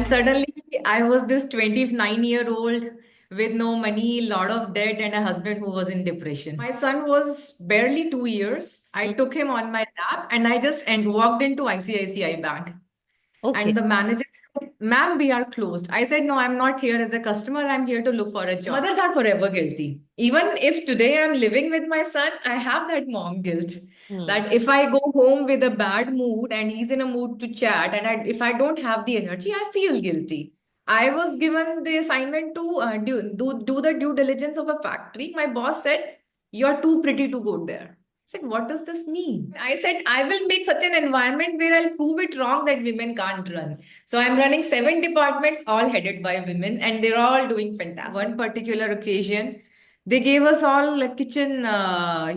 suddenly I was this 29-year-old with no money, lot of debt, and a husband who was in depression. My son was barely 2 years. I Mm. took him on my lap and I just and walked into ICICI Bank. Okay. And the manager said, Ma'am, we are closed. I said, No, I'm not here as a customer. I'm here to look for a job. Mothers are forever guilty. Even if today I'm living with my son, I have that mom guilt. Hmm. That if I go home with a bad mood and he's in a mood to chat, and if I don't have the energy, I feel guilty. I was given the assignment to do the due diligence of a factory. My boss said, You're too pretty to go there. I said, what does this mean? I said, I will make such an environment where I'll prove it wrong that women can't run. So I'm running 7 departments, all headed by women, and they're all doing fantastic. One particular occasion, they gave us all kitchen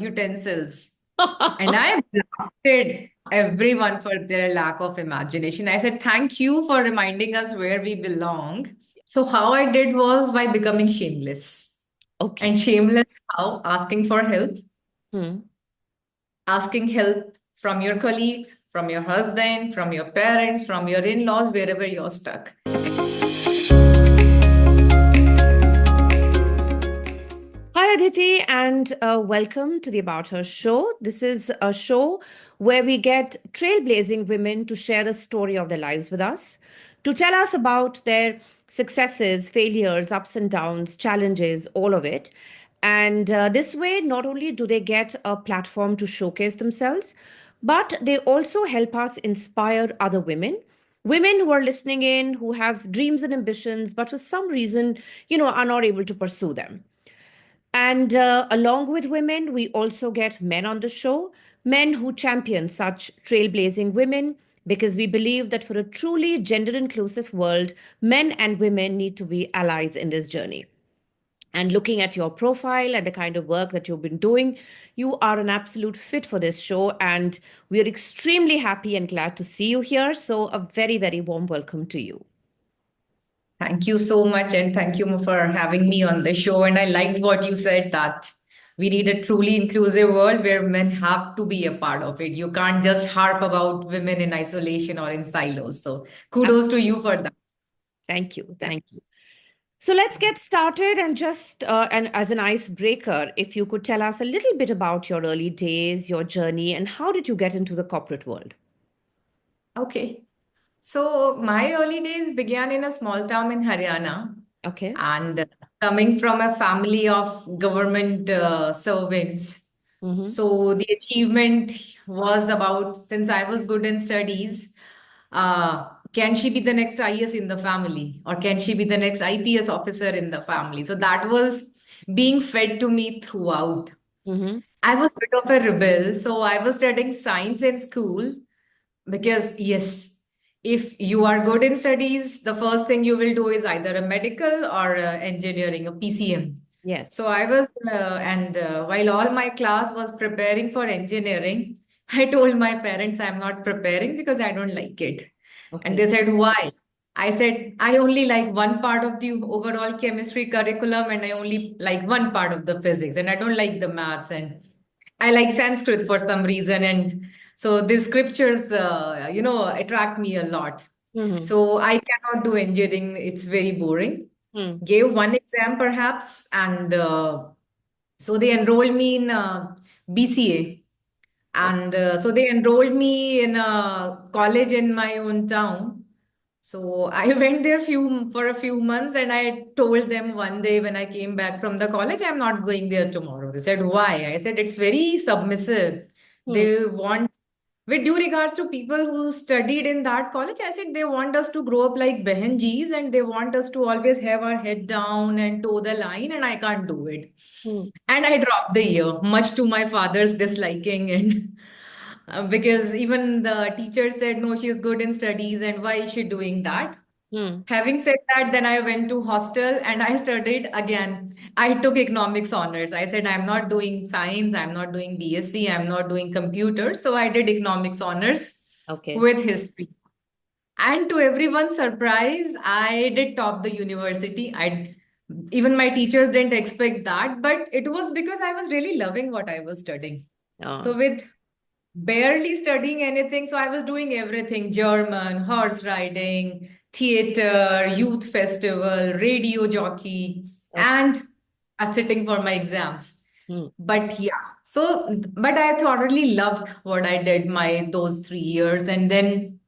utensils. And I blasted everyone for their lack of imagination. I said, thank you for reminding us where we belong. So, how I did was by becoming shameless. Okay. And shameless how? Asking for help, Hmm. asking help from your colleagues, from your husband, from your parents, from your in laws, wherever you're stuck. Hi, Aditi, and welcome to the About Her show. This is a show where we get trailblazing women to share the story of their lives with us, to tell us about their successes, failures, ups and downs, challenges, all of it. And this way, not only do they get a platform to showcase themselves, but they also help us inspire other women who are listening in, who have dreams and ambitions, but for some reason, are not able to pursue them. And along with women, we also get men on the show, men who champion such trailblazing women, because we believe that for a truly gender inclusive world, men and women need to be allies in this journey. And looking at your profile and the kind of work that you've been doing, you are an absolute fit for this show. And we are extremely happy and glad to see you here. So, a very, very warm welcome to you. Thank you so much, and thank you for having me on the show. And I liked what you said that we need a truly inclusive world where men have to be a part of it. You can't just harp about women in isolation or in silos. So kudos to you for that. Thank you. Yeah. Thank you. So let's get started and just and as an icebreaker, if you could tell us a little bit about your early days, your journey, and how did you get into the corporate world? Okay. So my early days began in a small town in Haryana, Okay. and coming from a family of government servants. Mm-hmm. So the achievement was about since I was good in studies, can she be the next IS in the family, or can she be the next IPS officer in the family? So that was being fed to me throughout. Mm-hmm. I was a bit of a rebel, so I was studying science in school because, yes, if you are good in studies, the first thing you will do is either a medical or engineering, a PCM. So Yes. I was, and while all my class was preparing for engineering, I told my parents I'm not preparing because I don't like it. And Okay. they said, why? I said, I only like one part of the overall chemistry curriculum and I only like one part of the physics and I don't like the maths and I like Sanskrit for some reason. And so these scriptures, attract me a lot. Mm-hmm. So I cannot do engineering. It's very boring. Mm. Gave one exam perhaps, and so they enrolled me in BCA. Oh. And so they enrolled me in a college in my own town. So I went there for a few months, and I told them one day when I came back from the college, I'm not going there tomorrow. They said, why? I said, it's very submissive. Hmm. They want, with due regards to people who studied in that college, I said they want us to grow up like Behenjis and they want us to always have our head down and toe the line, and I can't do it. Hmm. And I dropped the year, much to my father's disliking. And because even the teacher said, no, she's good in studies, and why is she doing that? Hmm. Having said that, then I went to hostel and I studied again. I took economics honors. I said, I'm not doing science, I'm not doing BSc, I'm not doing computer. So I did economics honors Okay. with history. And to everyone's surprise, I did top the university. I even my teachers didn't expect that, but it was because I was really loving what I was studying. Uh, So with barely studying anything, so I was doing everything: German, horse riding, theater, youth festival, radio jockey, Okay. and sitting for my exams. Hmm. But yeah, so but I thoroughly loved what I did my those 3 years. And then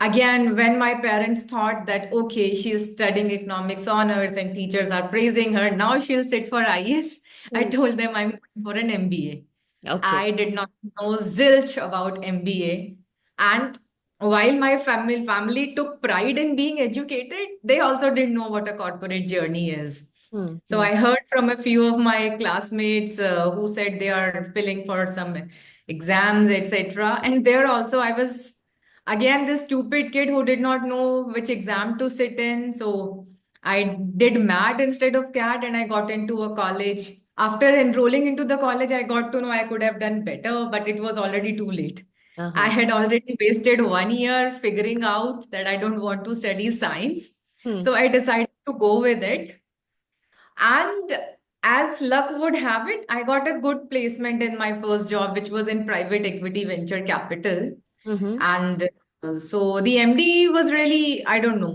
again, when my parents thought that okay, she is studying economics honors and teachers are praising her, now she'll sit for IAS. I Hmm. told them I'm going for an MBA. Okay. I did not know zilch about MBA. And while my family took pride in being educated, they also didn't know what a corporate journey is. Hmm. So Hmm. I heard from a few of my classmates who said they are filling for some exams, etc. And there also I was again this stupid kid who did not know which exam to sit in. So I did MAT instead of CAT and I got into a college. After enrolling into the college, I got to know I could have done better, but it was already too late. I Uh-huh. had already wasted 1 year figuring out that I don't want to study science. Hmm. So I decided to go with it. And as luck would have it, I got a good placement in my first job, which was in private equity venture capital. Mm-hmm. And so the MD was really, I don't know,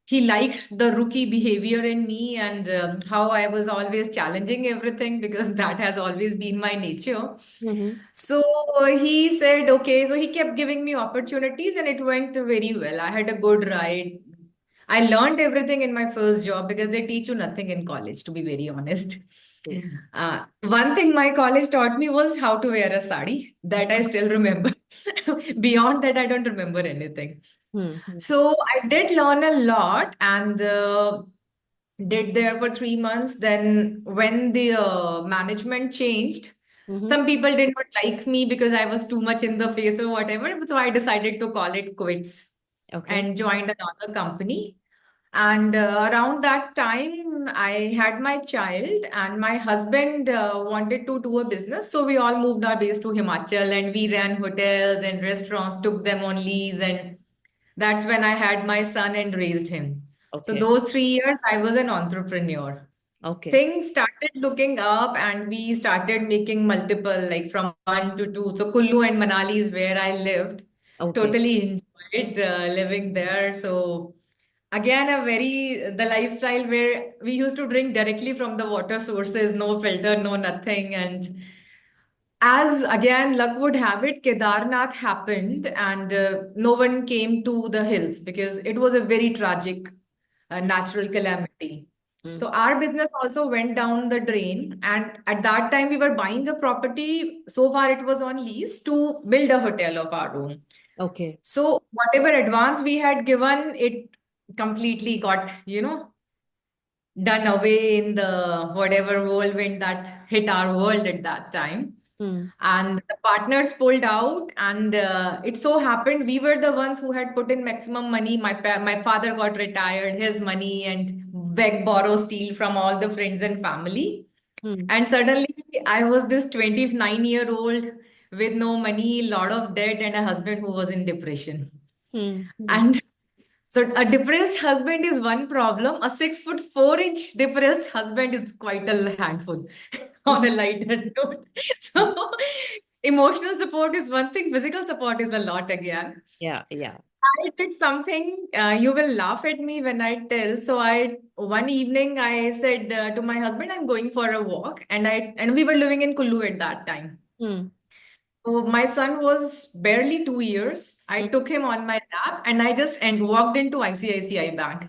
he liked the rookie behavior in me and how I was always challenging everything because that has always been my nature. Mm-hmm. So he said, okay, so he kept giving me opportunities and it went very well. I had a good ride. I learned everything in my first job because they teach you nothing in college, to be very honest. True. One thing my college taught me was how to wear a sari. That I still remember. Beyond that, I don't remember anything. Hmm. Hmm. So I did learn a lot and did there for 3 months. Then when the management changed, Mm-hmm. some people did not like me because I was too much in the face or whatever. So I decided to call it quits Okay. and joined another company. And around that time, I had my child, and my husband wanted to do a business. So we all moved our base to Himachal and we ran hotels and restaurants, took them on lease. And that's when I had my son and raised him. So Okay. those 3 years, I was an entrepreneur. Okay. Things started looking up, and we started making multiple, like from one to two. So Kullu and Manali is where I lived. Okay. Totally enjoyed living there. So again, a very the lifestyle where we used to drink directly from the water sources, no filter, no nothing. And as again, luck would have it, Kedarnath happened, and no one came to the hills because it was a very tragic natural calamity. Hmm. So our business also went down the drain. And at that time, we were buying a property. So far, it was on lease to build a hotel of our own. Okay. So whatever advance we had given, it completely got, done away in the whatever whirlwind that hit our world at that time. Hmm. And the partners pulled out, and it so happened we were the ones who had put in maximum money. My father got retired, his money, and beg, borrow, steal from all the friends and family. Hmm. And suddenly, I was this 29-year-old with no money, lot of debt, and a husband who was in depression. Hmm. Hmm. And so a depressed husband is one problem. A 6'4" depressed husband is quite a handful on a lighter note. So emotional support is one thing, physical support is a lot again. Yeah. Yeah. I did something, you will laugh at me when I tell. So one evening I said to my husband, I'm going for a walk. And we were living in Kullu at that time. Hmm. So my son was barely 2 years. I Hmm. took him on my lap and I just and walked into ICICI Bank.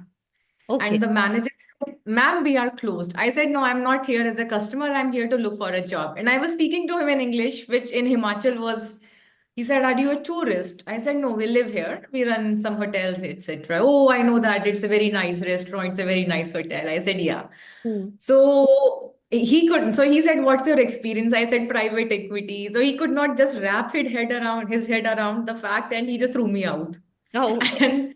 Okay. And the manager said, Ma'am, we are closed. I said, No, I'm not here as a customer. I'm here to look for a job. And I was speaking to him in English, which in Himachal was, he said, Are you a tourist? I said, No, we live here. We run some hotels, etc. Oh, I know that. It's a very nice restaurant. It's a very nice hotel. I said, Yeah. Hmm. So he couldn't. So he said, "What's your experience?" I said, "Private equity." So he could not just wrap his head around the fact, and he just threw me out. Oh. And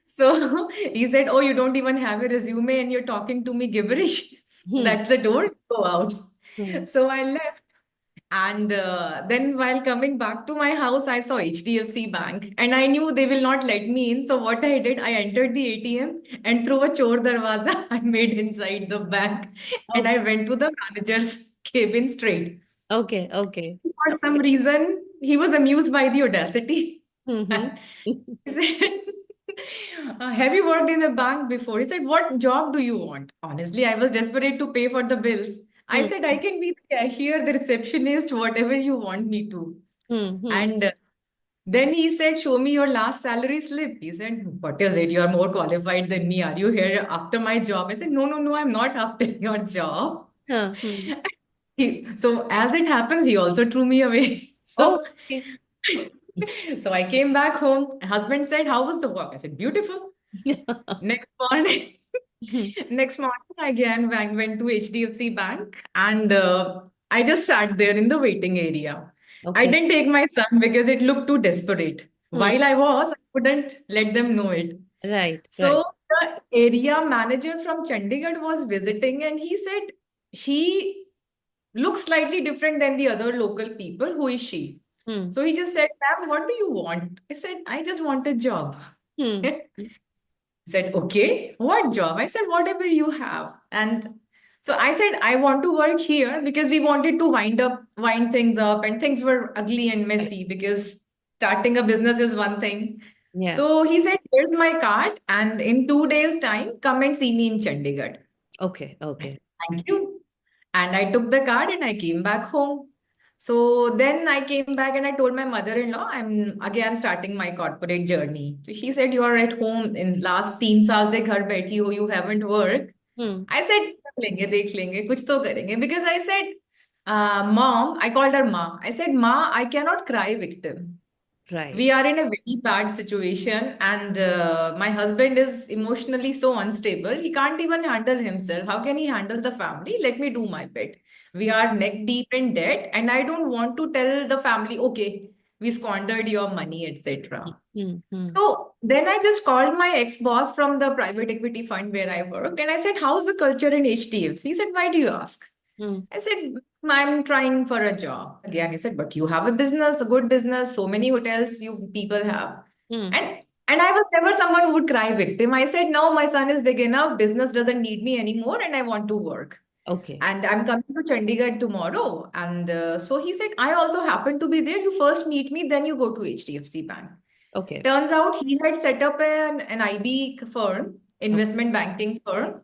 so he said, "Oh, you don't even have a resume, and you're talking to me gibberish." Hmm. That's the door. Go out. Hmm. So I left. And then while coming back to my house, I saw HDFC Bank and I knew they will not let me in. So what I did, I entered the ATM and through a chor darwaza, I made inside the bank and Okay. I went to the manager's cabin straight. Okay. Okay. For some reason, he was amused by the audacity. Mm-hmm. He said, Have you worked in a bank before? He said, what job do you want? Honestly, I was desperate to pay for the bills. I Hmm. said, I can be the cashier, the receptionist, whatever you want me to. Hmm. Hmm. And then he said, show me your last salary slip. He said, what is it? You are more qualified than me. Are you here after my job? I said, no, no, no, I'm not after your job. Huh. Hmm. So as it happens, he also threw me away. Oh, So, okay. so I came back home. Husband said, how was the work? I said, beautiful. Next morning, Hmm. next morning I again went to HDFC Bank and I just sat there in the waiting area. I Okay. didn't take my son because it looked too desperate. Hmm. While I couldn't let them know it. Right. Right. So the area manager from Chandigarh was visiting and he said, she looks slightly different than the other local people. Who is she? Hmm. So he just said, ma'am, what do you want? I said, I just want a job. Hmm. Said, okay, what job? I said, whatever you have. And so I said, I want to work here because we wanted to wind things up, and things were ugly and messy because starting a business is one thing. Yeah. So he said, here's my card, and in 2 days' time, come and see me in Chandigarh. Okay. I said, Okay. thank you. And I took the card and I came back home. So then I came back and I told my mother-in-law, I'm again starting my corporate journey. So she said, you are at home in last 3 साल से घर बैठी हो, you haven't worked. Hmm. I said, "कर लेंगे, देख लेंगे, कुछ तो करेंगे." Because I said, Mom, I called her Ma. I said, Ma, I cannot cry victim. Right. We are in a very bad situation, and my husband is emotionally so unstable. He can't even handle himself. How can he handle the family? Let me do my bit. We are neck deep in debt, and I don't want to tell the family, okay, we squandered your money, etc. Hmm. Hmm. So then I just called my ex-boss from the private equity fund where I worked, and I said, how's the culture in HDFC? He said, why do you ask? Hmm. I said, I'm trying for a job. Again, he said, but you have a business, a good business, so many hotels you people have. Hmm. And I was never someone who would cry victim. I said, no, my son is big enough, business doesn't need me anymore, and I want to work. Okay. And I'm coming to Chandigarh tomorrow. And so he said, I also happen to be there. You first meet me, then you go to HDFC Bank. Okay. Turns out he had set up an IB firm, investment banking firm,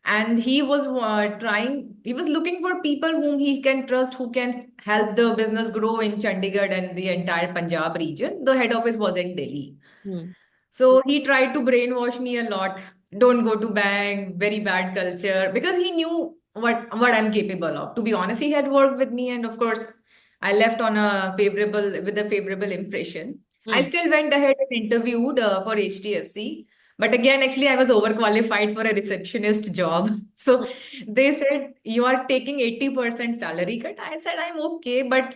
and he was looking for people whom he can trust, who can help the business grow in Chandigarh and the entire Punjab region. The head office was in Delhi. Hmm. So he tried to brainwash me a lot. Don't go to bank, very bad culture, because he knew what I'm capable of. To be honest, he had worked with me, and of course, I left on a favorable impression. I Hmm. still went ahead and interviewed for HDFC, but again, actually, I was overqualified for a receptionist job. So they said you are taking 80% salary cut. I said I'm okay, but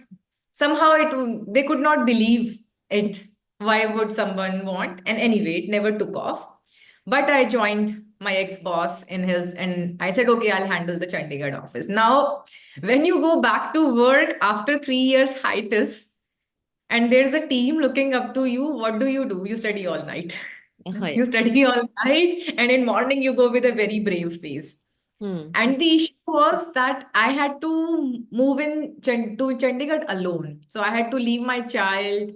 somehow they could not believe it. Why would someone want? And anyway, it never took off. But I joined my ex-boss in his, and I said, okay, I'll handle the Chandigarh office. Now, when you go back to work after 3 years hiatus, and there's a team looking up to you, what do? You study all night. Oh, yeah. You study all night, and in morning you go with a very brave face. Hmm. And the issue was that I had to move to Chandigarh alone. So I had to leave my child,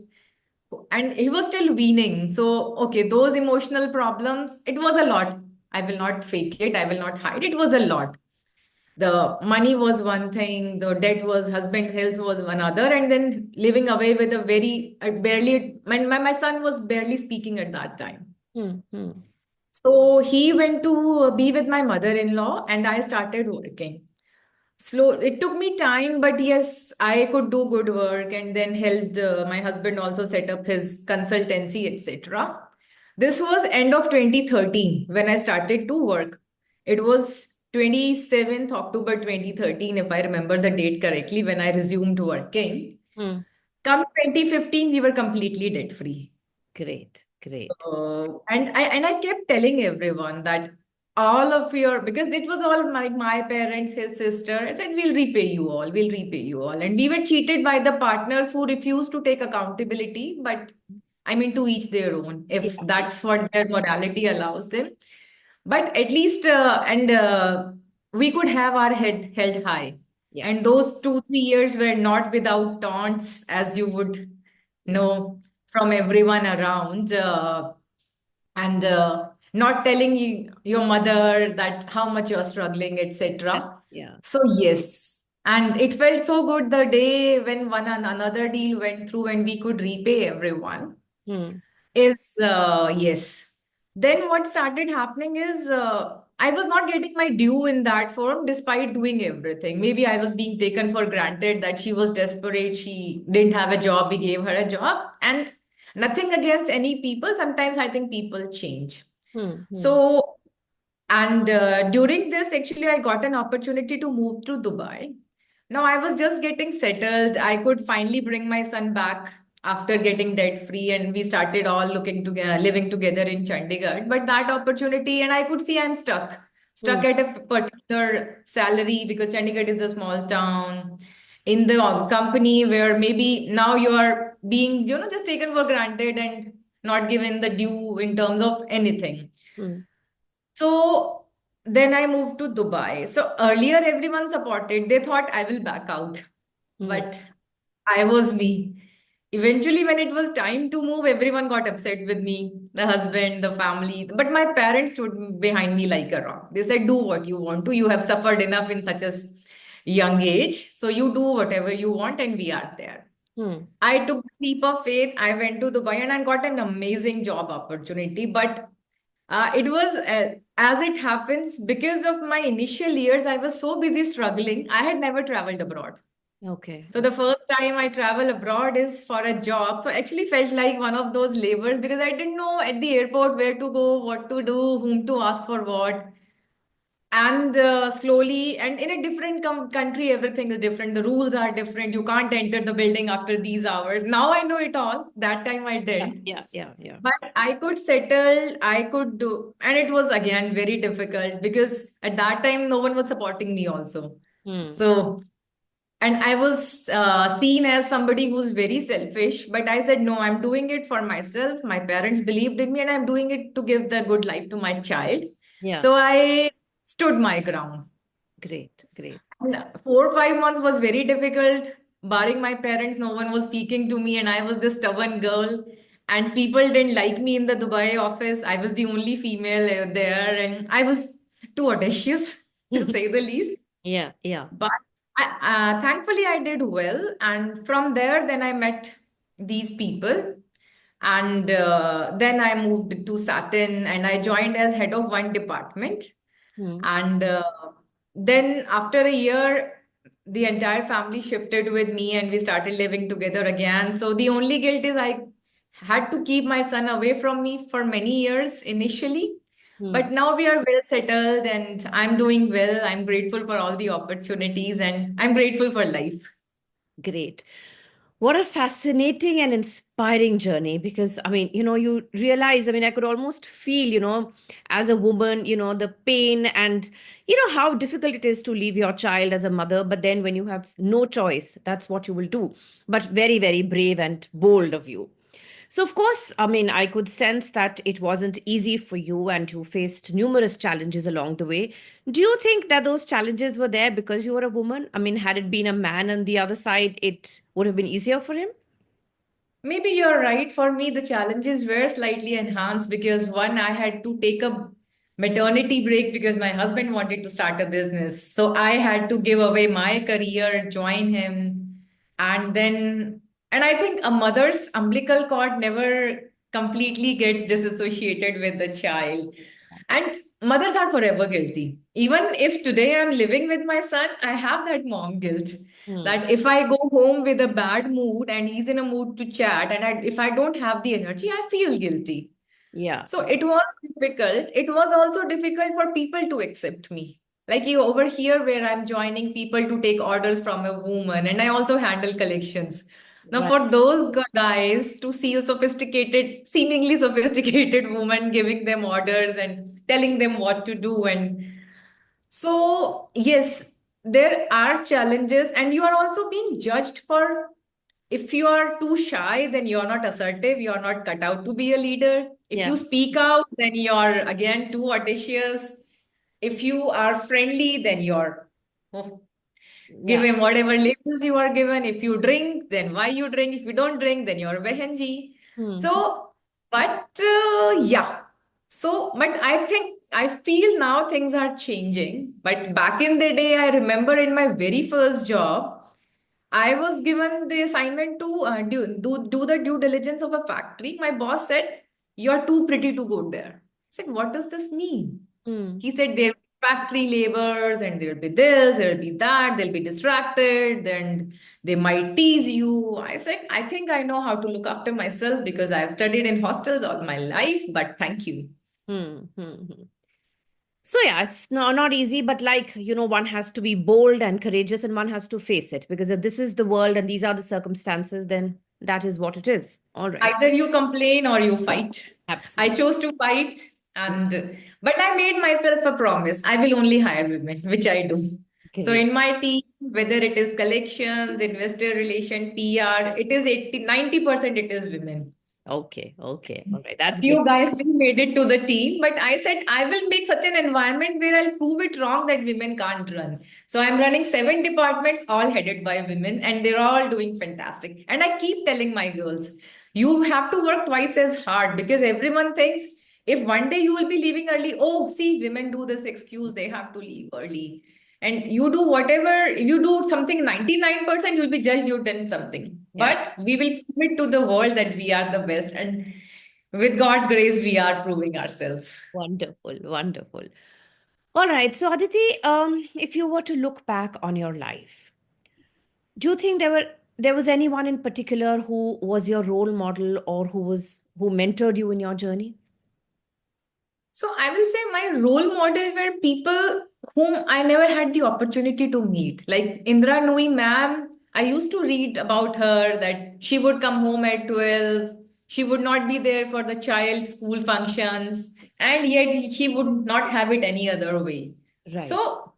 and he was still weaning. So, okay, those emotional problems, it was a lot. I will not fake it, I will not hide. It was a lot. The money was one thing, the debt was, husband health was one other, and then living away with a very barely, my son was barely speaking at that time. Hmm. Hmm. So he went to be with my mother-in-law, and I started working. Slow, it took me time, but yes, I could do good work and then helped my husband also set up his consultancy, etc. This was end of 2013 when I started to work. It was 27th October 2013, if I remember the date correctly, when I resumed working. Hmm. Come 2015, we were completely debt free. Great. Great. And I kept telling everyone that all of your, because it was all my parents, his sister. I said, we'll repay you all, we'll repay you all. And we were cheated by the partners who refused to take accountability. But I mean, to each their own, Yeah. if that's what their morality allows them. But at least, and we could have our head held high. Yeah. And those 2, 3 years were not without taunts, as you would Yeah. know from everyone around. and not telling your mother that how much you're struggling, Yeah. etc. Yeah. So yes, and it felt so good the day when one and another deal went through and we could repay everyone. Hmm. Is yes. Then what started happening is I was not getting my due in that form despite doing everything. Maybe I was being taken for granted that she was desperate. She didn't have a job. We gave her a job. And nothing against any people. Sometimes I think people change. Hmm. Hmm. So, and during this, actually, I got an opportunity to move to Dubai. Now I was just getting settled. I could finally bring my son back after getting debt free, and we started all looking together, living together in Chandigarh. But that opportunity, and I could see I'm stuck Hmm. at a particular salary because Chandigarh is a small town in the company where maybe now you are being, just taken for granted and not given the due in terms of anything. Hmm. So then I moved to Dubai. So earlier, everyone supported. They thought I will back out, Hmm. but I was me. Eventually, when it was time to move, everyone got upset with me, the husband, the family. But my parents stood behind me like a rock. They said, do what you want to. You have suffered enough in such a young age. So you do whatever you want, and we are there. Hmm. I took the leap of faith. I went to Dubai and I got an amazing job opportunity. But it was, as it happens, because of my initial years, I was so busy struggling. I had never traveled abroad. Okay. So the first time I travel abroad is for a job. So I actually felt like one of those laborers because I didn't know at the airport where to go, what to do, whom to ask for what. And slowly, and in a different country, everything is different. The rules are different. You can't enter the building after these hours. Now I know it all. That time I Yeah. didn't. Yeah. Yeah. Yeah. But I could settle, I could do, and it was again very difficult because at that time no one was supporting me also. Hmm. So, and I was seen as somebody who's very selfish, but I said, no, I'm doing it for myself. My parents believed in me, and I'm doing it to give the good life to my child. Yeah. So I stood my ground. Great. Great. And 4 or 5 months was very difficult. Barring my parents, no one was speaking to me, and I was this stubborn girl. And people didn't like me in the Dubai office. I was the only female there, and I was too audacious, to say the least. Yeah. Yeah. But thankfully, I did well. And from there, then I met these people. And then I moved to Satin and I joined as head of one department. Hmm. And then after a year, the entire family shifted with me and we started living together again. So the only guilt is I had to keep my son away from me for many years initially. Hmm. But now we are well settled and I'm doing well. I'm grateful for all the opportunities and I'm grateful for life. Great. What a fascinating and inspiring journey because, I mean, you realize, I mean, I could almost feel, as a woman, the pain and, how difficult it is to leave your child as a mother. But then when you have no choice, that's what you will do. But very, very brave and bold of you. So, of course, I mean, I could sense that it wasn't easy for you and you faced numerous challenges along the way. Do you think that those challenges were there because you were a woman? I mean, had it been a man on the other side, it would have been easier for him? Maybe you're right. For me, the challenges were slightly enhanced because one, I had to take a maternity break because my husband wanted to start a business. So I had to give away my career, join him. And then, and I think a mother's umbilical cord never completely gets disassociated with the child. And mothers are forever guilty. Even if today I'm living with my son, I have that mom guilt Hmm. that if I go home with a bad mood and he's in a mood to chat, and if I don't have the energy, I feel guilty. Yeah. So it was difficult. It was also difficult for people to accept me. Like you over here, where I'm joining people to take orders from a woman, and I also handle collections. Now, Right. for those guys to see a sophisticated, seemingly sophisticated woman giving them orders and telling them what to do, and so, yes, there are challenges, and you are also being judged for if you are too shy, then you're not assertive, you're not cut out to be a leader. If Yeah. you speak out, then you're again too audacious. If you are friendly, then you're oh, Yeah. given whatever labels you are given. If you drink, then why you drink? If you don't drink, then you're a behenji. Hmm. So, but yeah. But I think I feel now things are changing. But back in the day, I remember in my very first job, I was given the assignment to do the due diligence of a factory. My boss said, "You're too pretty to go there." I said, "What does this mean?" Hmm. He said, "There will be factory labors and there will be this, there will be that, they'll be distracted, then they might tease you." I said, "I think I know how to look after myself because I've studied in hostels all my life, but thank you." Hmm. Hmm. Hmm. So yeah, it's not easy, but one has to be bold and courageous and one has to face it because if this is the world and these are the circumstances, then that is what it is. All right. Either you complain or you fight. I Absolutely. chose to fight, and but I made myself a promise. I will only hire women, which I do. So Great. in my team, whether it is collections, investor relation, PR, it is 80-90% it is women. Okay. Okay. All right. That's good. Few guys still made it to the team, but I said I will make such an environment where I'll prove it wrong that women can't run. So I'm running 7 departments, all headed by women, and they're all doing fantastic. And I keep telling my girls, you have to work twice as hard because everyone thinks if one day you will be leaving early, oh, see, women do this excuse, they have to leave early. And you do whatever, if you do something 99%, you'll be judged you've done something. Yeah. But we will prove it to the world that we are the best. And with God's grace, we are proving ourselves. Wonderful. Wonderful. All right. So Aditi, if you were to look back on your life, do you think there was anyone in particular who was your role model or who mentored you in your journey? So I will say my role models were people whom I never had the opportunity to meet. Like Indra Nooyi ma'am, I used to read about her that she would come home at 12, she would not be there for the child's school functions, and yet she would not have it any other way. Right. So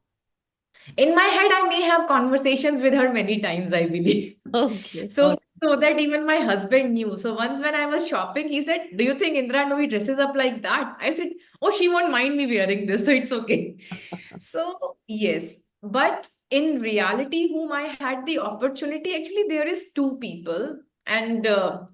in my head, I may have conversations with her many times, I believe. Okay. So, so that even my husband knew. So once when I was shopping, he said, "Do you think Indra Nooyi dresses up like that?" I said, "Oh, she won't mind me wearing this, so it's okay." So yes, but in reality, whom I had the opportunity, actually, there is two people, and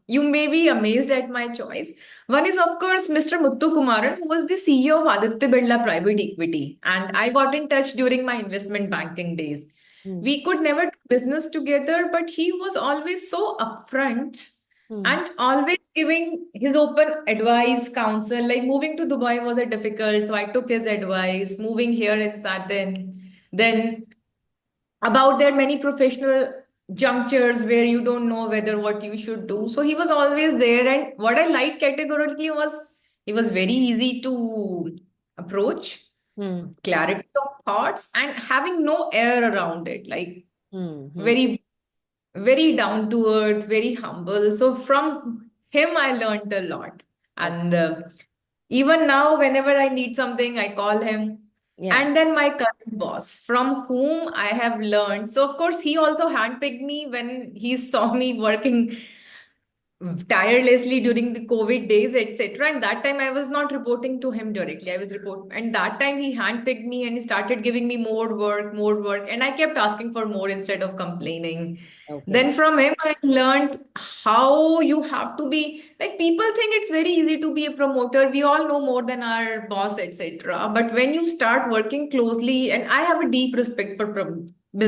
you may be amazed at my choice. One is, of course, Mr. Muthu Kumaran, who was the CEO of Aditya Birla Private Equity, and I got in touch during my investment banking days. Hmm. We could never do business together, but he was always so upfront Hmm. and always giving his open advice, counsel. Like moving to Dubai was a difficult, so I took his advice. Moving here in Satin, then about their many professional junctures where you don't know whether what you should do. So he was always there, and what I liked categorically was he was very easy to approach, Hmm. clarity of thoughts, and having no air around it. Like Hmm. Hmm. very very down to earth, very humble. So from him, I learned a lot. Oh, And even now, whenever I need something, I call him. yeah. And then my current boss, from whom I have learned. So, of course, he also handpicked me when he saw me working tirelessly during the COVID days, etc. And that time I was not reporting to him directly. I was reporting, and that time he handpicked me and he started giving me more work, and I kept asking for more instead of complaining. Okay. Then from him, I learned how you have to be like people think it's very easy to be a promoter. We all know more than our boss, etc. But when you start working closely, and I have a deep respect for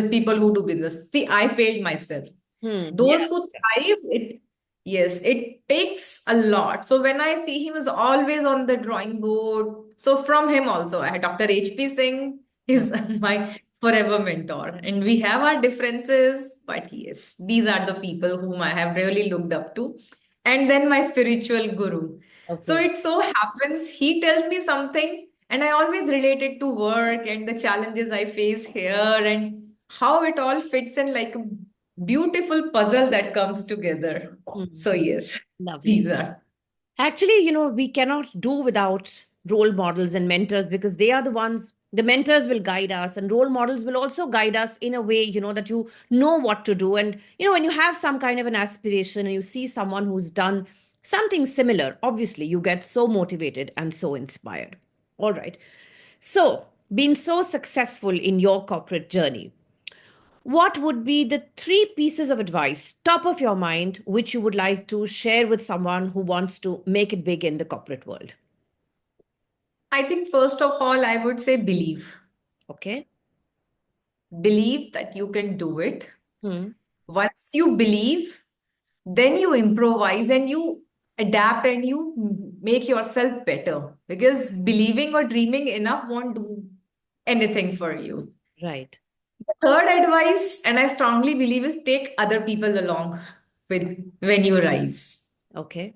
people who do business. See, I failed myself. Yeah. Those who thrive, yes, it takes a lot. So when I see him is always on the drawing board. So from him also, I had Dr. H.P. Singh Hmm. is my forever mentor. And we have our differences, but yes, these are the people whom I have really looked up to. And then my spiritual guru. So Okay. it so happens he tells me something, and I always relate it to work and the challenges I face here and how it all fits in like a beautiful puzzle that comes together. So Hmm. yes, Lovely. these are. Actually, we cannot do without role models and mentors because they are the mentors will guide us, and role models will also guide us in a way, that you know what to do. And, when you have some kind of an aspiration and you see someone who's done something similar, obviously you get so motivated and so inspired. All right. So, being so successful in your corporate journey, what would be the three pieces of advice, top of your mind, which you would like to share with someone who wants to make it big in the corporate world? I think first of all, I would say believe. Okay. Believe that you can do it. Hmm. Once you believe, then you improvise and you adapt and you make yourself better. Because believing or dreaming enough won't do anything for you. Right. Third advice, and I strongly believe, is take other people along with when you rise. Okay.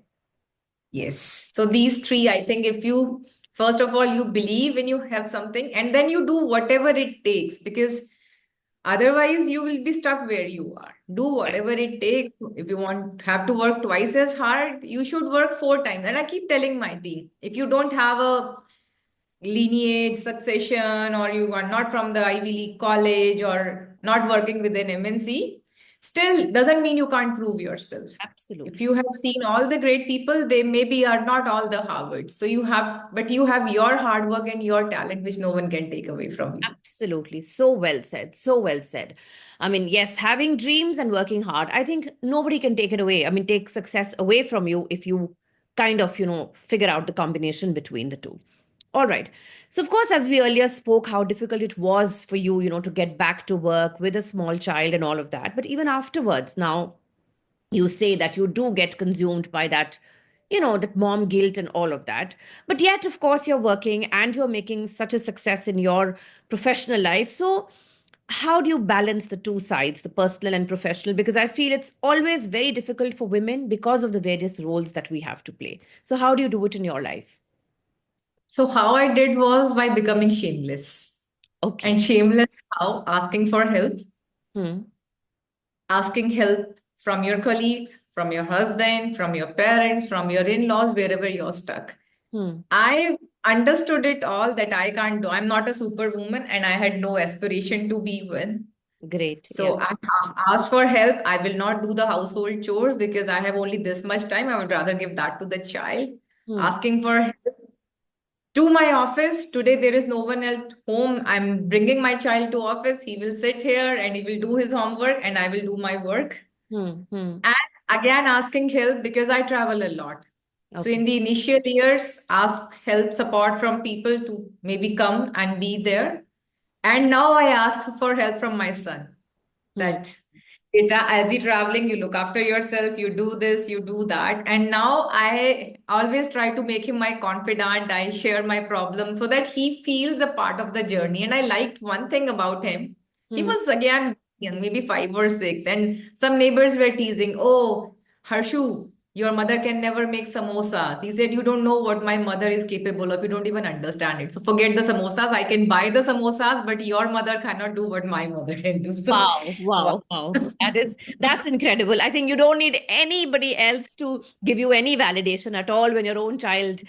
Yes. So these three, I think if you, first of all, you believe when you have something and then you do whatever it takes, because otherwise you will be stuck where you are. Do Right. whatever it takes. If you want have to work twice as hard, you should work four times. And I keep telling my team, if you don't have a lineage, succession, or you are not from the Ivy League college or not working within MNC, still doesn't mean you can't prove yourself. If Absolutely. you have seen all the great people, they maybe are not all the Harvards. So you have, but you have your hard work and your talent, which no one can take away from you. Absolutely. So well said. So well said. I mean, yes, having dreams and working hard, I think nobody can take it away. I mean, take success away from you if you kind of, figure out the combination between the two. All right. So, of course, as we earlier spoke, how difficult it was for you, to get back to work with a small child and all of that. But even afterwards, now you say that you do get consumed by that, that mom guilt and all of that. But yet, of course, you're working and you're making such a success in your professional life. So, how do you balance the two sides, the personal and professional? Because I feel it's always very difficult for women because of the various roles that we have to play. So, how do you do it in your life? So how I did was by becoming shameless. And Okay. shameless how? Asking for help, Hmm. asking help from your colleagues, from your husband, from your parents, from your in-laws, wherever you're stuck. Hmm. I understood it all that I can't do. I'm not a superwoman and I had no aspiration to be one. Great. Yeah. So I asked for help. I will not do the household chores because I have only this much time. I would rather give that to the child. Hmm. Asking for help to my office. Today there is no one else home. I'm bringing my child to office. He will sit here and he will do his homework and I will do my work. Hmm. Hmm. And again, asking help because I travel a lot. So Okay. in the initial years, ask help, support from people to maybe come and be there. And now I ask for help from my son Hmm. that data as the traveling, you look after yourself, you do this, you do that. And now I always try to make him my confidant. I share my problem so that he feels a part of the journey. And I liked one thing about him. He Hmm. was again young, maybe 5 or 6, and some neighbors were teasing, "Oh, Harshu, your mother can never make samosas." He said, "You don't know what my mother is capable of. You don't even understand it. So forget the samosas. I can buy the samosas, but your mother cannot do what my mother can do." So, Wow, wow. wow, wow. That's incredible. I think you don't need anybody else to give you any validation at all when your own child,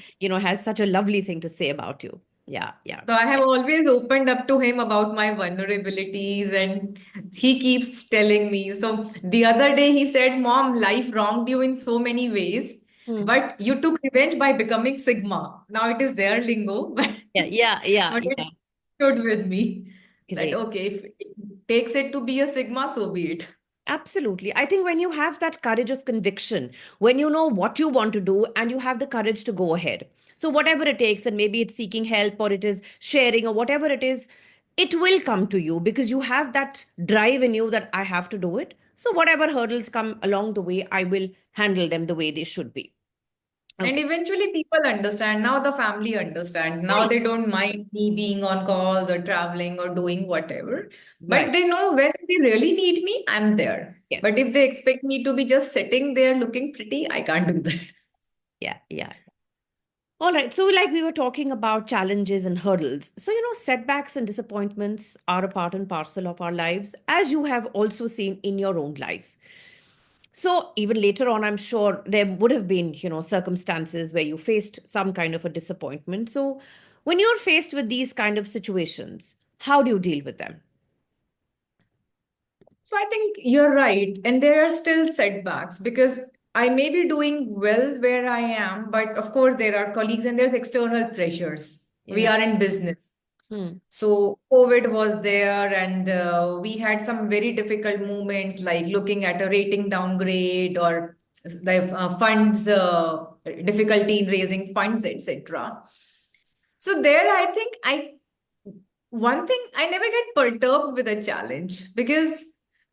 has such a lovely thing to say about you. Yeah, yeah. So I have always opened up to him about my vulnerabilities, and he keeps telling me. So the other day he said, "Mom, life wronged you in so many ways, Hmm. but you took revenge by becoming Sigma." Now it is their lingo, but, Yeah, yeah, yeah, but it yeah. stood with me that Great. okay, if it takes it to be a Sigma, so be it. Absolutely. I think when you have that courage of conviction, when you know what you want to do and you have the courage to go ahead. So, whatever it takes, and maybe it's seeking help or it is sharing or whatever it will come to you because you have that drive in you that I have to do it. So, whatever hurdles come along the way, I will handle them the way they should be. And Okay. eventually people understand. Now the family understands. Now Right. they don't mind me being on calls or traveling or doing whatever. But Right. they know when they really need me, I'm there. But Yes. if they expect me to be just sitting there looking pretty, I can't do that. Yeah. Yeah. All right. So, like we were talking about challenges and hurdles. So, setbacks and disappointments are a part and parcel of our lives, as you have also seen in your own life. So, even later on, I'm sure there would have been, circumstances where you faced some kind of a disappointment. So, when you're faced with these kind of situations, how do you deal with them? So I think you're right. And there are still setbacks because I may be doing well where I am, but of course there are colleagues and there's external pressures. We Yeah. are in business. Hmm. So COVID was there, and we had some very difficult moments, like looking at a rating downgrade or the funds difficulty in raising funds, etc. So there, I think one thing, I never get perturbed with a challenge because,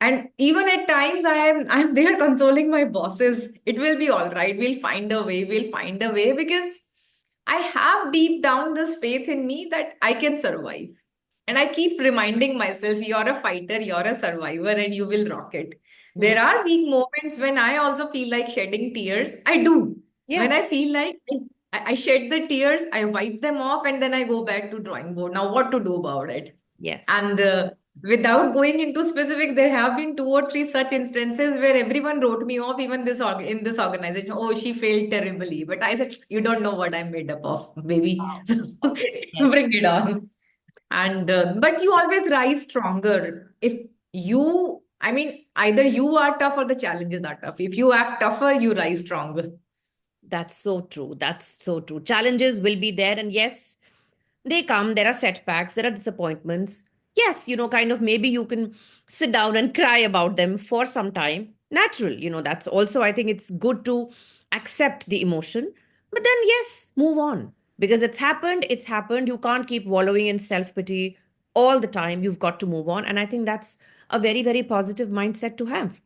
and even at times I'm there consoling my bosses. It will be all right. We'll find a way. We'll find a way because I have deep down this faith in me that I can survive. And I keep reminding myself, you're a fighter, you're a survivor, and you will rock it. Hmm. There are weak moments when I also feel like shedding tears. I do. When Yeah. I feel like I shed the tears, I wipe them off, and then I go back to drawing board. Now, what to do about it? Yes. And without going into specifics, there have been two or three such instances where everyone wrote me off, even in this organization. Oh, she failed terribly. But I said, you don't know what I'm made up of, baby. Wow. So Yes. bring it on. And but you always rise stronger if you, I mean, either you are tough or the challenges are tough. If you act tougher, you rise stronger. That's so true. That's so true. Challenges will be there. And yes, they come, there are setbacks, there are disappointments. Yes, kind of maybe you can sit down and cry about them for some time. Natural, that's also, I think it's good to accept the emotion. But then, yes, move on because it's happened. It's happened. You can't keep wallowing in self pity all the time. You've got to move on. And I think that's a very, very positive mindset to have.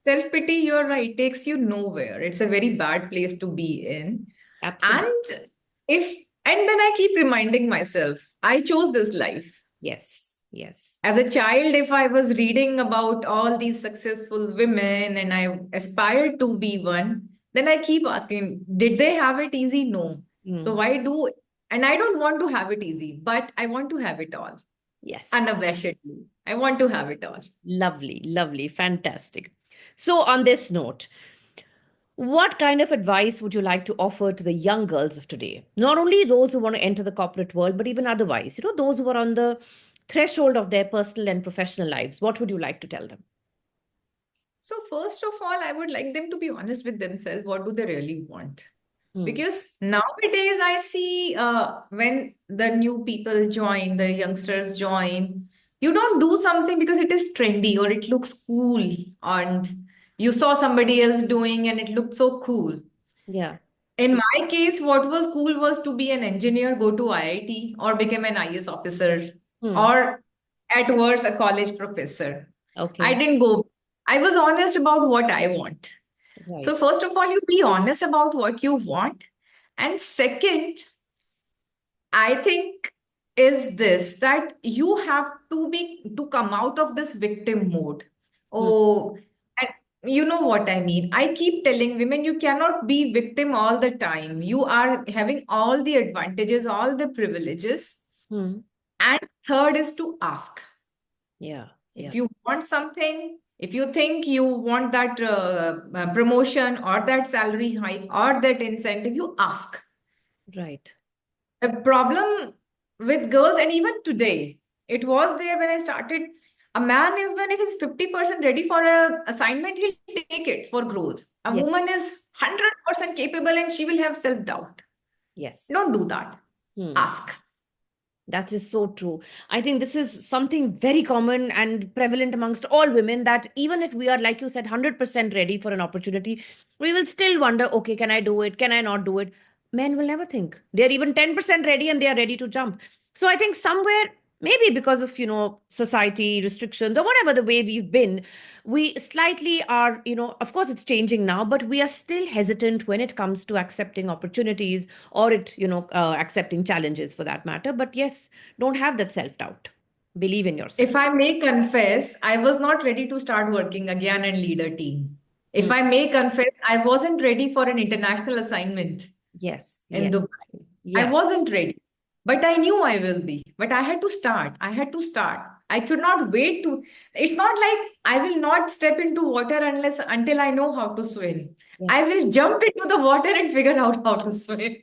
Self pity, you're right, takes you nowhere. It's a very bad place to be in. Absolutely. And if, and then I keep reminding myself, I chose this life. Yes. Yes. As a child, if I was reading about all these successful women and I aspired to be one, then I keep asking, did they have it easy? No. So Mm. why do, and I don't want to have it easy, but I want to have it all. Yes. Unabashedly. I want to have it all. Lovely. Lovely. Fantastic. So, on this note, what kind of advice would you like to offer to the young girls of today? Not only those who want to enter the corporate world, but even otherwise, those who are on the threshold of their personal and professional lives. What would you like to tell them? So, first of all, I would like them to be honest with themselves. What do they really want? Hmm. Because nowadays I see when the new people join, the youngsters join, you don't do something because it is trendy or it looks cool and you saw somebody else doing and it looked so cool. Yeah. In my case, what was cool was to be an engineer, go to IIT or become an IS officer Hmm. or at worst a college professor. I Okay. didn't go. I was honest about what I want. So, Right. first of all, you be honest about what you want. And second, I think is this that you have to come out of this victim mode. Hmm. Oh, and you know what I mean. I keep telling women you cannot be victim all the time. You are having all the advantages, all the privileges. Hmm. And third is to ask. Yeah. If Yeah. you want something, if you think you want that promotion or that salary hike or that incentive, you ask. Right. The problem with girls, and even today, it was there when I started. A man, even if he's 50% ready for a assignment, he'll take it for growth. A Yeah. woman is 100% capable and she will have self-doubt. Yes. Don't do that. Hmm. Ask. That is so true. I think this is something very common and prevalent amongst all women that even if we are, like you said, 100% ready for an opportunity, we will still wonder, okay, can I do it? Can I not do it? Men will never think. They're even 10% ready and they are ready to jump. So I think somewhere, maybe because of, society restrictions or whatever the way we've been, we slightly are, of course it's changing now, but we are still hesitant when it comes to accepting opportunities or accepting challenges for that matter. But yes, don't have that self doubt. Believe in yourself. If I may confess, I was not ready to start working again and lead a team. If Hmm. I may confess, I wasn't ready for an international assignment Yes, in yes, Dubai. I yeah, wasn't ready, but I knew I will be. But I had to start. I had to start. I could not wait to. It's not like I will not step into water unless until I know how to swim. I yes. will jump into the water and figure out how to swim.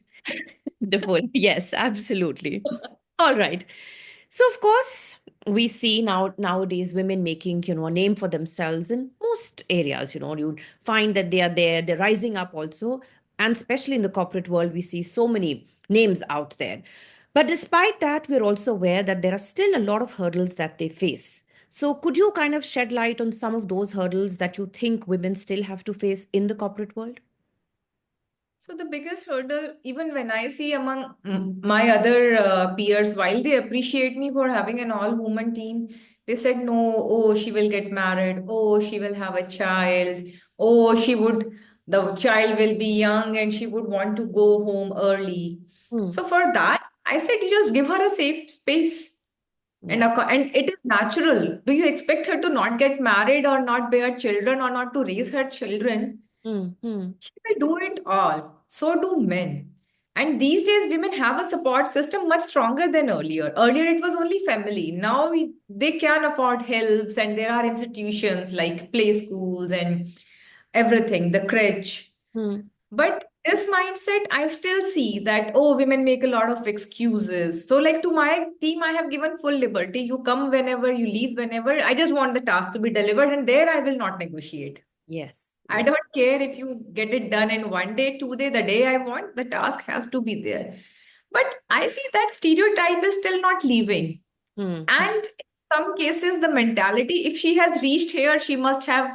Wonderful. Yes, absolutely. All right. So of course, we see nowadays women making, a name for themselves in most areas. You find that they are there, they're rising up also. And especially in the corporate world, we see so many names out there. But despite that, we're also aware that there are still a lot of hurdles that they face. So could you kind of shed light on some of those hurdles that you think women still have to face in the corporate world? So the biggest hurdle, even when I see among my other peers, while they appreciate me for having an all-woman team, they said, no, oh, she will get married. Oh, she will have a child. Oh, the child will be young and she would want to go home early. Hmm. So for that, I said, you just give her a safe space. Yeah. And it is natural. Do you expect her to not get married or not bear children or not to raise her children? Hmm. Hmm. She will do it all. So do men. And these days, women have a support system much stronger than earlier. Earlier, it was only family. Now they can afford helps, and there are institutions like play schools and everything, the crèche. Hmm. But this mindset, I still see that, oh, women make a lot of excuses. So, like to my team, I have given full liberty. You come whenever, you leave whenever. I just want the task to be delivered, and there I will not negotiate. Yes. I Yes. don't care if you get it done in one day, 2 day, the day I want, the task has to be there. But I see that stereotype is still not leaving. Hmm. Hmm. And in some cases, the mentality, if she has reached here, she must have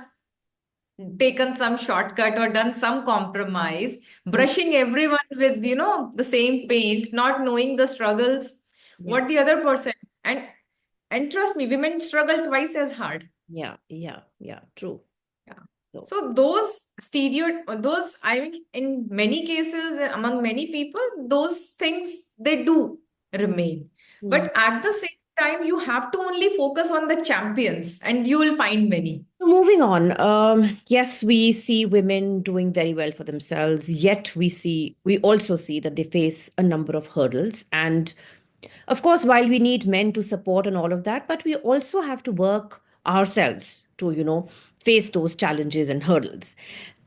taken some shortcut or done some compromise, Hmm. brushing everyone with, the same paint, not knowing the struggles, Yes. what the other person. And and trust me, women struggle twice as hard. Yeah. Yeah. Yeah. True. Yeah. So. So those, I mean, in many cases, among many people, those things they do remain. Hmm. But at the same time, you have to only focus on the champions, and you will find many. So moving on, yes, we see women doing very well for themselves, yet we also see that they face a number of hurdles. And of course, while we need men to support and all of that, but we also have to work ourselves to, face those challenges and hurdles.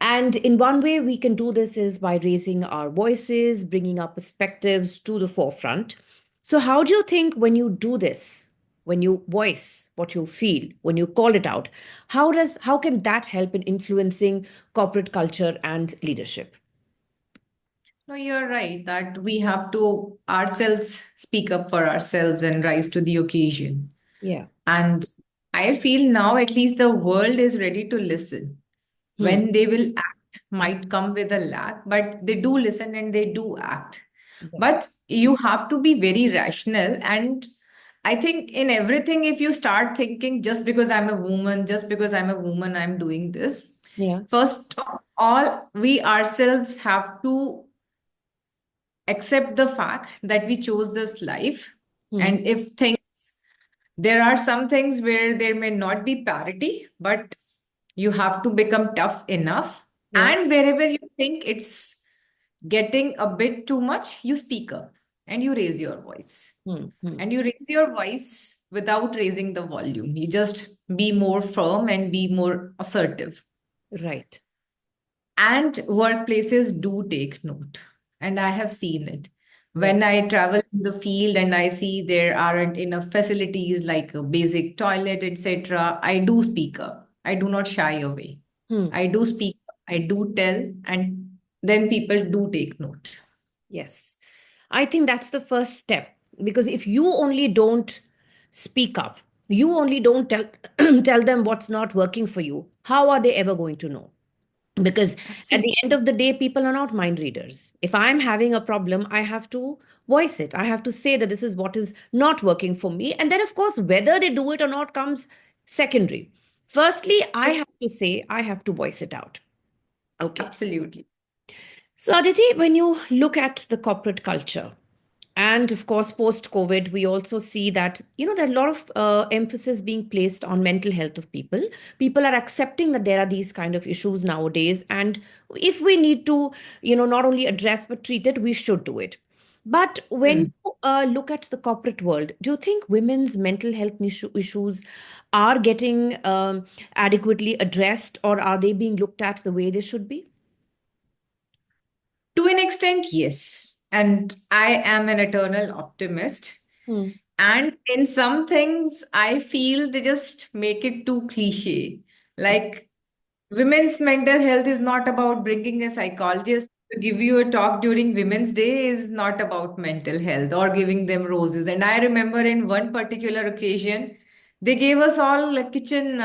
And in one way we can do this is by raising our voices, bringing our perspectives to the forefront. So how do you think when you do this, when you voice what you feel, when you call it out, how can that help in influencing corporate culture and leadership? No, you're right that we have to ourselves speak up for ourselves and rise to the occasion. Yeah. And I feel now at least the world is ready to listen. Hmm. When they will act might come with a lag, but they do listen and they do act. Yeah. But you have to be very rational. And I think in everything, if you start thinking just because I'm a woman, I'm doing this. Yeah. First of all, we ourselves have to accept the fact that we chose this life. Hmm. And if things, there are some things where there may not be parity, but you have to become tough enough. Yeah. And wherever you think it's getting a bit too much, you speak up and you raise your voice. Hmm. Hmm. And you raise your voice without raising the volume. You just be more firm and be more assertive. Right. And workplaces do take note. And I have seen it. Yeah. When I travel in the field and I see there aren't enough facilities like a basic toilet, etc., I do speak up. I do not shy away. Hmm. I do speak up, I do tell, and then people do take note. Yes. I think that's the first step because if you only don't speak up, you only don't tell tell them what's not working for you, how are they ever going to know? Because at Absolutely. the end of the day, people are not mind readers. If I'm having a problem, I have to voice it. I have to say that this is what is not working for me. And then, of course, whether they do it or not comes secondary. Firstly, I have to say, I have to voice it out. Okay. Absolutely. So, Aditi, when you look at the corporate culture, and of course, post COVID, we also see that, there are a lot of emphasis being placed on mental health of people. People are accepting that there are these kind of issues nowadays. And if we need to, not only address but treat it, we should do it. But when Hmm. you look at the corporate world, do you think women's mental health issues are getting adequately addressed, or are they being looked at the way they should be? To an extent, yes. And I am an eternal optimist. Hmm. And in some things, I feel they just make it too cliche. Like women's mental health is not about bringing a psychologist to give you a talk during Women's Day, is not about mental health or giving them roses. And I remember in one particular occasion, they gave us all like kitchen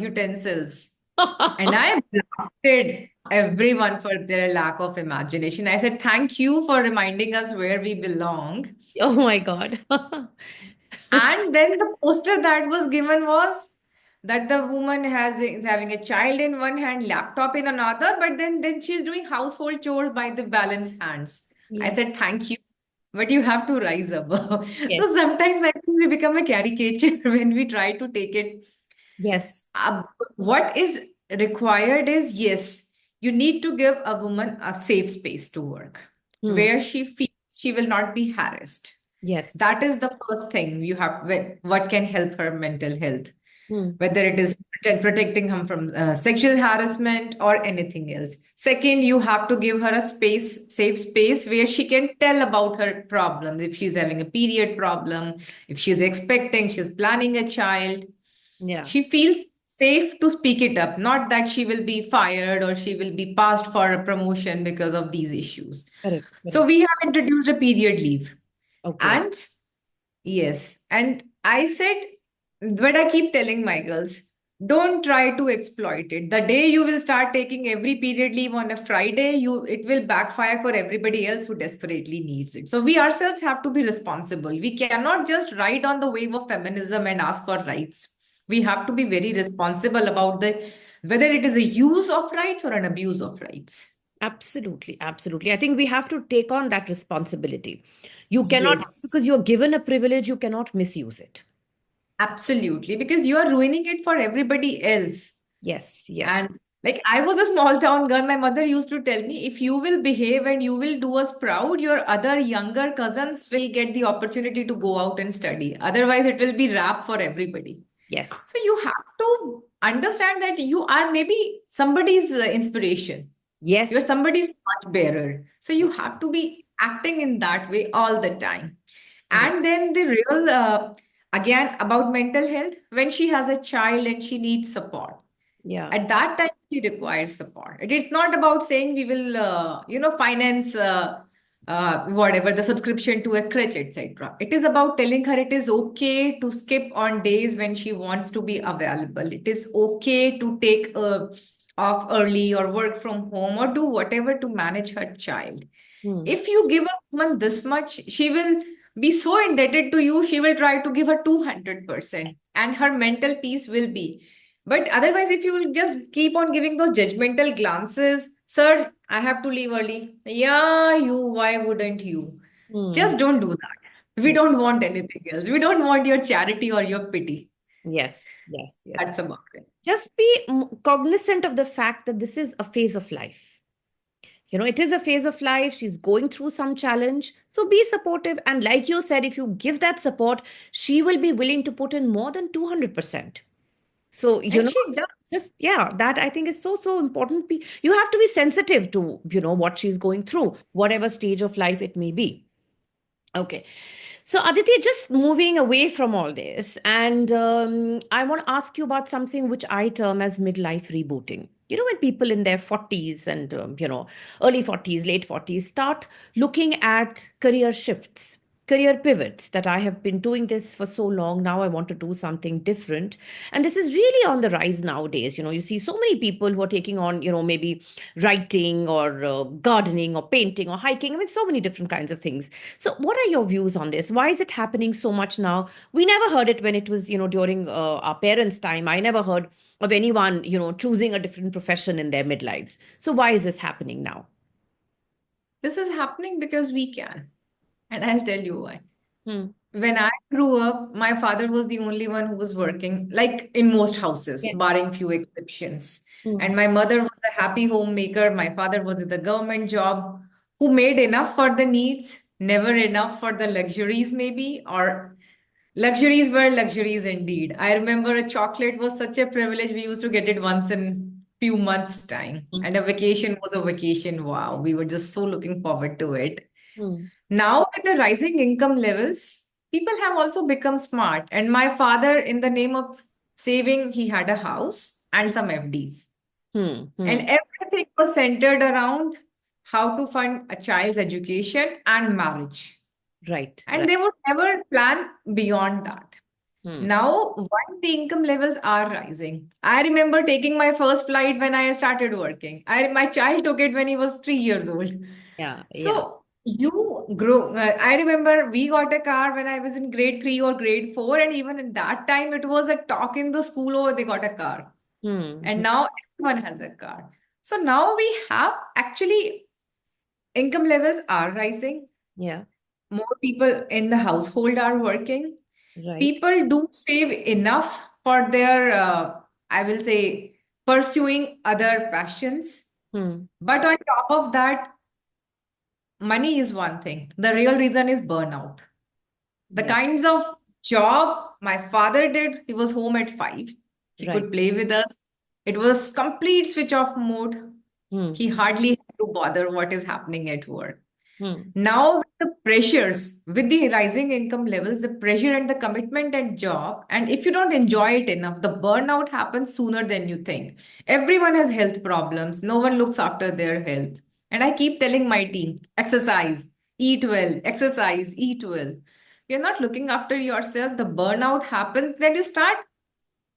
utensils. And I blasted everyone for their lack of imagination. I said, thank you for reminding us where we belong. Oh my God. And then the poster that was given was that the woman is having a child in one hand, laptop in another, but then she's doing household chores by the balanced hands. I Yeah. said, thank you, but you have to rise up. Yes. So sometimes I think we become a caricature when we try to take it. Yes. Uh, what is required is, yes, you need to give a woman a safe space to work Hmm. where she feels she will not be harassed. Yes. That is the first thing you have, what can help her mental health, Hmm. whether it is protecting him from sexual harassment or anything else. Second, you have to give her a safe space where she can tell about her problems. If she's having a period problem, if she's expecting, she's planning a child, Yeah. she feels safe to speak it up, not that she will be fired or she will be passed for a promotion because of these issues. Correct. So Correct. we have introduced a period leave. Okay. And yes, and I said, but I keep telling my girls, don't try to exploit it. The day you will start taking every period leave on a Friday, it will backfire for everybody else who desperately needs it. So we ourselves have to be responsible. We cannot just ride on the wave of feminism and ask for rights. We have to be very responsible about the whether it is a use of rights or an abuse of rights. Absolutely. Absolutely. I think we have to take on that responsibility. You cannot, Yes. because you're given a privilege, you cannot misuse it. Absolutely, because you are ruining it for everybody else. Yes. Yes. And like I was a small town girl, my mother used to tell me, if you will behave and you will do us proud, your other younger cousins will get the opportunity to go out and study. Otherwise, it will be rap for everybody. Yes. So you have to understand that you are maybe somebody's inspiration. You're Yes. somebody's torch bearer. So you have to be acting in that way all the time. Correct. And then the real, again, about mental health, when she has a child and she needs support, Yeah. at that time she requires support. It is not about saying we will, finance whatever the subscription to a crutch, etc. It is about telling her it is okay to skip on days when she wants to be available. It is okay to take off early or work from home or do whatever to manage her child. Hmm. If you give a woman this much, she will be so indebted to you, she will try to give her 200%, and her mental peace will be. But otherwise, if you will just keep on giving those judgmental glances, sir, I have to leave early. Yeah, you, why wouldn't you? Hmm. Just don't do that. We Yeah. don't want anything else. We don't want your charity or your pity. Yes. Yes. Yes. That's about it. Just be cognizant of the fact that this is a phase of life. It is a phase of life. She's going through some challenge. So be supportive. And like you said, if you give that support, she will be willing to put in more than 200%. So, And she does. just, yeah, that I think is so, so important. You have to be sensitive to, what she's going through, whatever stage of life it may be. Okay. So, Aditi, just moving away from all this, and I want to ask you about something which I term as midlife rebooting. When people in their 40s and, early 40s, late 40s start looking at career shifts, career pivots, that I have been doing this for so long. Now I want to do something different. And this is really on the rise nowadays. You see so many people who are taking on, maybe writing or gardening or painting or hiking. I mean, so many different kinds of things. So, what are your views on this? Why is it happening so much now? We never heard it when it was, during our parents' time. I never heard of anyone, choosing a different profession in their midlives. So, why is this happening now? This is happening because we can. And I'll tell you why. Hmm. When I grew up, my father was the only one who was working, like in most houses, Yes. barring few exceptions. Hmm. And my mother was a happy homemaker. My father was in the government job, who made enough for the needs, never enough for the luxuries, maybe, or luxuries were luxuries indeed. I remember a chocolate was such a privilege. We used to get it once in few months' time. And a vacation was a vacation. Wow, we were just so looking forward to it. Hmm. Now, with the rising income levels, people have also become smart. And my father, in the name of saving, he had a house and some FDs. Hmm. And Hmm. everything was centered around how to fund a child's education and marriage. Right. And Right. they would never plan beyond that. Hmm. Now, one, the income levels are rising. I remember taking my first flight when I started working. My child took it when he was 3 years old. Yeah, yeah. So you grow. I remember we got a car when I was in grade 3 or grade 4, and even in that time, it was a talk in the school, oh, they got a car. Hmm. And now everyone has a car. So now we have actually income levels are rising. Yeah, More people in the household are working. right. People do save enough for their, I will say, pursuing other passions. Hmm. But on top of that, money is one thing. The real reason is burnout. The Yeah, kinds of job my father did, he was home at 5. He right. could play with us. It was complete switch off mode. Hmm. He hardly had to bother what is happening at work. Hmm. Now, with the pressures, with the rising income levels, the pressure and the commitment at job, and if you don't enjoy it enough, the burnout happens sooner than you think. Everyone has health problems. No one looks after their health. And I keep telling my team, exercise, eat well, exercise, eat well. You're not looking after yourself. The burnout happens, then you start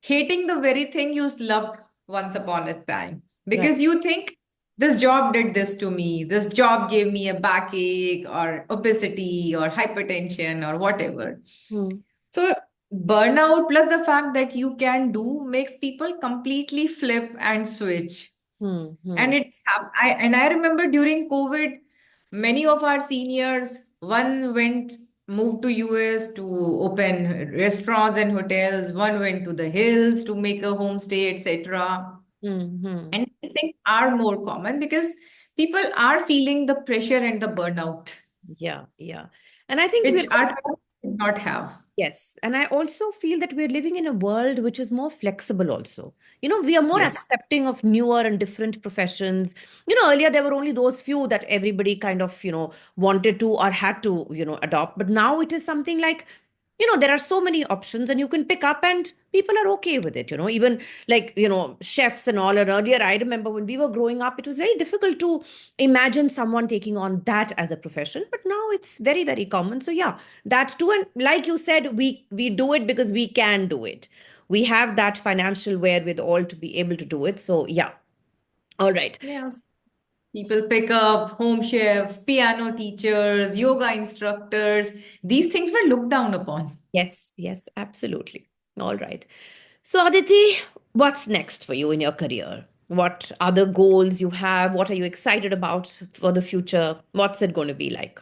hating the very thing you loved once upon a time Right. because you think this job did this to me, this job gave me a backache or obesity or hypertension or whatever. Hmm. So burnout plus the fact that you can do makes people completely flip and switch. Hmm. Hmm. And I remember during COVID, many of our seniors, one moved to US to open restaurants and hotels, one went to the hills to make a homestay, etc. Hmm. Hmm. And these things are more common because people are feeling the pressure and the burnout, Yeah, yeah. And I think we're which our parents did not have. Yes, and I also feel that we're living in a world which is more flexible also. We are more Yes. accepting of newer and different professions. Earlier there were only those few that everybody kind of, wanted to or had to, adopt. But now it is something like, there are so many options and you can pick up and people are okay with it, even like, chefs and all. And earlier, I remember when we were growing up, it was very difficult to imagine someone taking on that as a profession. But now it's very, very common. So yeah, that too. And like you said, we do it because we can do it. We have that financial wherewithal to be able to do it. So yeah. All right. Yes. People pick up home chefs, piano teachers, yoga instructors. These things were looked down upon. Yes, yes, absolutely. All right. So, Aditi, what's next for you in your career? What other goals you have? What are you excited about for the future? What's it going to be like?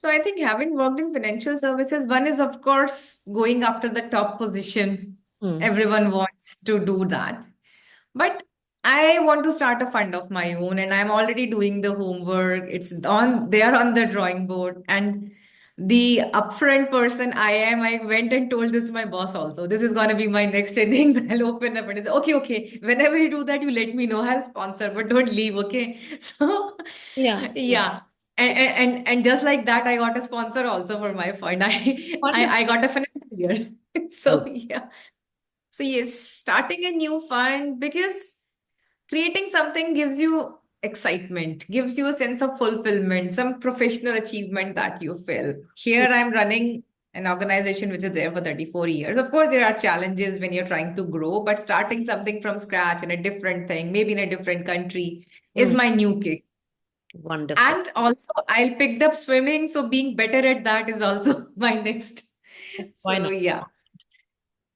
So I think having worked in financial services, one is of course going after the top position. Hmm. Everyone wants to do that. But I want to start a fund of my own and I'm already doing the homework. It's on there on the drawing board. And the upfront person I went and told this to my boss also. This is gonna be my next innings. I'll open up and it's okay, okay. Whenever you do that, you let me know. I'll sponsor, but don't leave, okay? So Yeah, yeah. yeah. And just like that, I got a sponsor also for my fund. Wonderful. I got a financier. Oh, So yeah. So yes, starting a new fund because creating something gives you excitement, gives you a sense of fulfillment, some professional achievement that you feel. Here I'm running an organization which is there for 34 years. Of course, there are challenges when you're trying to grow, but starting something from scratch in a different thing, maybe in a different country, is hmm. my new kick. Wonderful. And also, I picked up swimming, so being better at that is also my next. Why So not? yeah.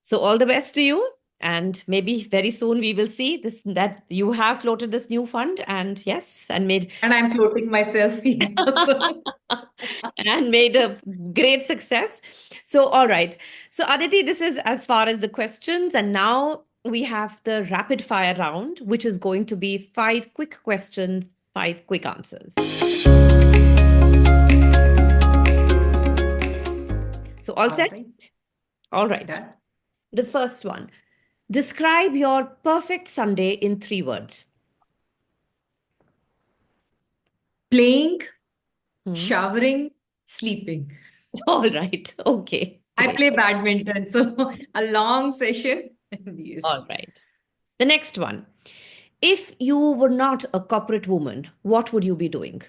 So, all the best to you. And maybe very soon we will see this that you have floated this new fund and yes, and made And I'm floating myself here. So and made a great success. So, all right. So, Aditi, this is as far as the questions. And now we have the rapid fire round, which is going to be 5 quick questions, 5 quick answers. So, all all set? right, All right. done. The first one. Describe your perfect Sunday in 3 words. Playing, Hmm. showering, sleeping. All right. Okay. I Great. play badminton, so a long session. Yes. All right. The next one. If you were not a corporate woman, what would you be doing?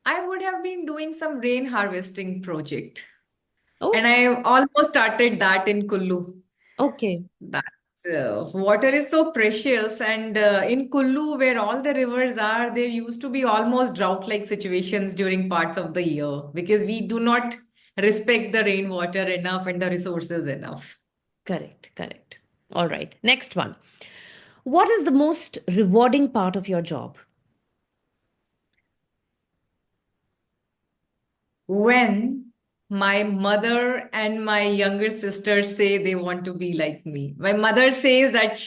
I would have been doing some rain harvesting project. And Oh, I almost started that in Kullu. okay. That water is so precious, and in Kullu, where all the rivers are, there used to be almost drought-like situations during parts of the year because we do not respect the rainwater enough and the resources enough. Correct, correct. All right. Next one. What is the most rewarding part of your job? When my mother and my younger sister say they want to be like me. My mother says that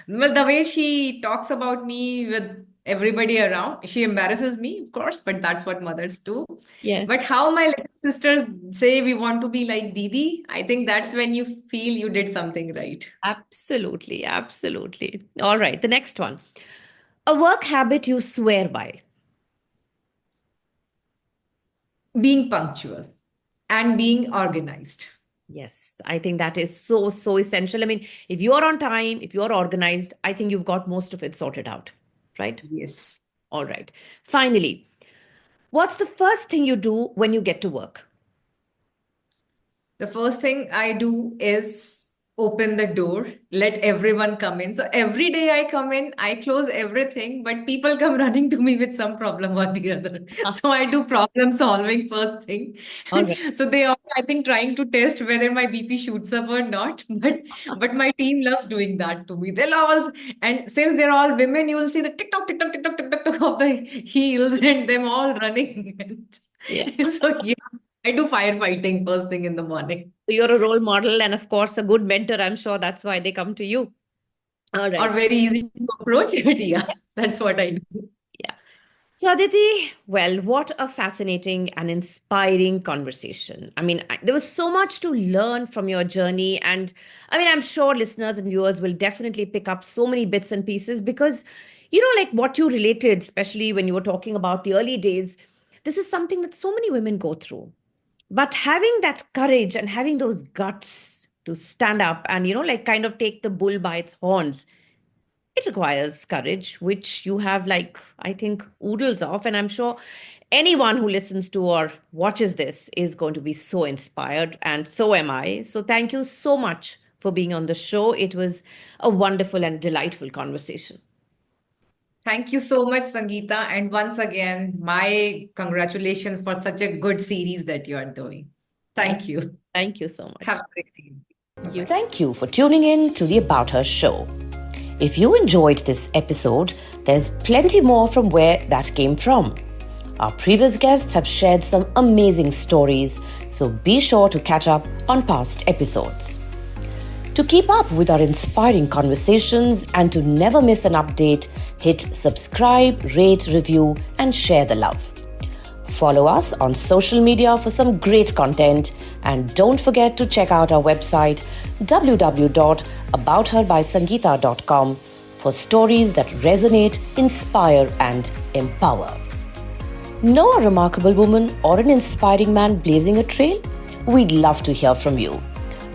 well, the way she talks about me with everybody around, she embarrasses me, of course, but that's what mothers do. Yes. But how my little sisters say we want to be like Didi, I think that's when you feel you did something right. Absolutely, absolutely. All right, the next one. A work habit you swear by. Being punctual and being organized. Yes, I think that is so, so essential. I mean, if you're on time, if you're organized, I think you've got most of it sorted out, right? Yes. All right. Finally, what's the first thing you do when you get to work? The first thing I do is open the door, let everyone come in. So every day I come in, I close everything, but people come running to me with some problem or the other. Ah, So I do problem solving first thing. all right. So they are, I think, trying to test whether my BP shoots up or not. But my team loves doing that to me. They'll all, and since they're all women, you will see the tick tock, tick tock, tick tock, tick tock, tick tock of the heels and them all running. Yeah. So yeah, I do firefighting first thing in the morning. So you're a role model and, of course, a good mentor. I'm sure that's why they come to you. All Or right. very easy to approach, but yeah, that's what I do. Yeah. So, Aditi, well, what a fascinating and inspiring conversation. I mean, there was so much to learn from your journey. And I mean, I'm sure listeners and viewers will definitely pick up so many bits and pieces because, like what you related, especially when you were talking about the early days, this is something that so many women go through. But having that courage and having those guts to stand up and, like kind of take the bull by its horns, it requires courage, which you have, like, I think, oodles of. And I'm sure anyone who listens to or watches this is going to be so inspired. And so am I. So thank you so much for being on the show. It was a wonderful and delightful conversation. Thank you so much, Sangeeta. And once again, my congratulations for such a good series that you are doing. Thank, Thank you. thank you so Have much. a great day. You. Bye-bye. Thank you for tuning in to the About Her show. If you enjoyed this episode, there's plenty more from where that came from. Our previous guests have shared some amazing stories, so be sure to catch up on past episodes. To keep up with our inspiring conversations and to never miss an update, hit subscribe, rate, review, and share the love. Follow us on social media for some great content, and don't forget to check out our website www.aboutherbysangeeta.com for stories that resonate, inspire, and empower. Know a remarkable woman or an inspiring man blazing a trail? We'd love to hear from you.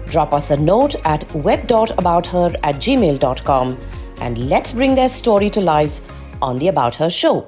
Drop us a note at web.abouther@gmail.com and let's bring their story to life on the About Her show.